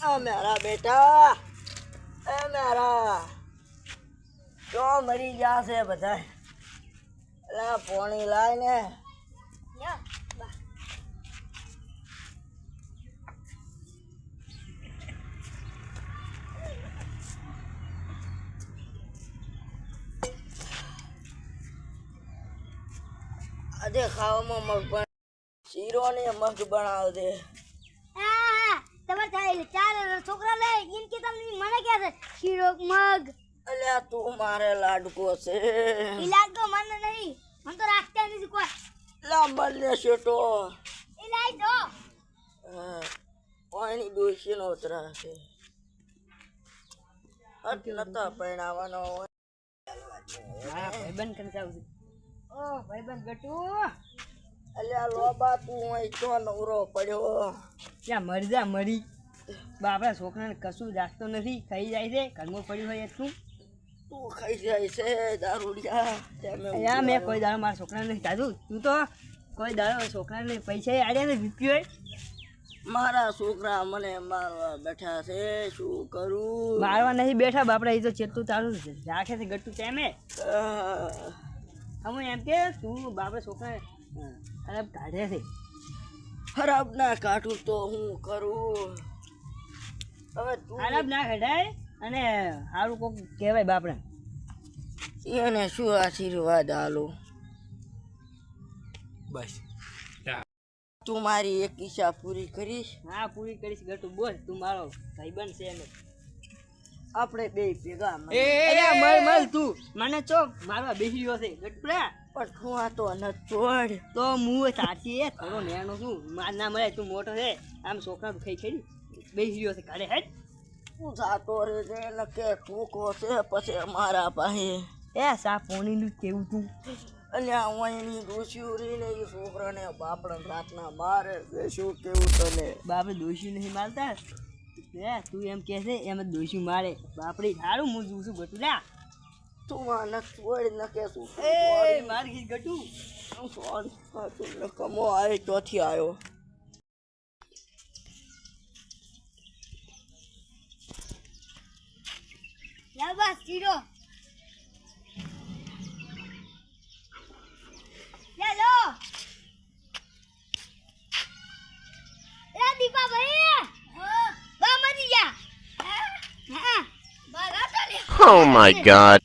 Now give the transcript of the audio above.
मेरा बेटा ए मेरा क्यों मरी जा से बताए अरे पानी लाए ने अरे खाओ मग बन शीरो ने मग बनाव दे તમારે થાય ચાર છોકરા લે ઇનકી તમને મને કે છે શીરો મગ અલ્યા તું મારે લાડકો છે ઈલાજ તો મને નહીં મને તો રાખતા નથી કોઈ લાંબલ ને શેટો ઈલાજ દો પાણી ડોસી નો ઉતરા છે અત નતા પરણાવાનો મારા ભાઈબંધ કન જાવ ઓ ભાઈબંધ ગટુ અલ્યા લોબા તું અહીં તો નવરો પડ્યો ત્યાં મરી જા મરી બાપરા છોકરાને કશું જાગતો નથી ખાઈ જાય છે ઘરમાં પડ્યું હોય એટલું તું ખાઈ જાય છે દારૂડિયા મેં કોઈ દાડો મારા છોકરાને નથી ખાધું તું તો કોઈ દાડો છોકરાને પૈસા આડ્યા ને વીપ્યું હોય મારા છોકરા મને મારવા બેઠા છે શું કરું મારવા નહીં બેઠા બાપરા એ તો ચેતું તારું રાખે છે ગટ્ટુ તેમે અમે એમ કે તું બાપરા છોકરા ખરાબ કાઢે છે ખરાબ ના કાઢું તો હું કરું હવે તું ખરાબ ના કાઢાય અને સારું કોક કહેવાય બાપરા એને શું આશીર્વાદ આલો બસ તું મારી એક ઈચ્છા પૂરી કરીશ હા પૂરી કરીશ ગટુ બોલ તું મારો ભાઈબંધ છે એનો આપણે બે ભેગા મલ તું મને ચોક મારવા બેસી ગયો છે ગટુડા પણ તું આ તો ન છોડ તો હું સાચી એ થોડો નેનો છું માર ના મળે તું મોટો છે આમ છોકરા ખાઈ ખાઈ બેસી ગયો છે ઘરે હેડ તું જાતો રે છે ને કે ટૂંકો છે પછી મારા પાસે એ સા પોણીનું કેવું તું અલ્યા અહીંની ડોસીઓ રહીને એ છોકરાને બાપડા રાતના મારે શું કેવું તને બાપરે દોશી નહીં મારતા હે તું એમ કહે છે એમ જ દોશી મારે બાપડી સારું હું જોઉં છું ગટુ લ્યા તું આ ન છોડ ન કે શું એ માર ગીત ગટુ હું છોડ તું કમો આવે ચોથી આવ્યો લા બસ શીરો લે લો એ દીપા ભાઈ બા મરી જા હા બા રાતા લે Oh my God.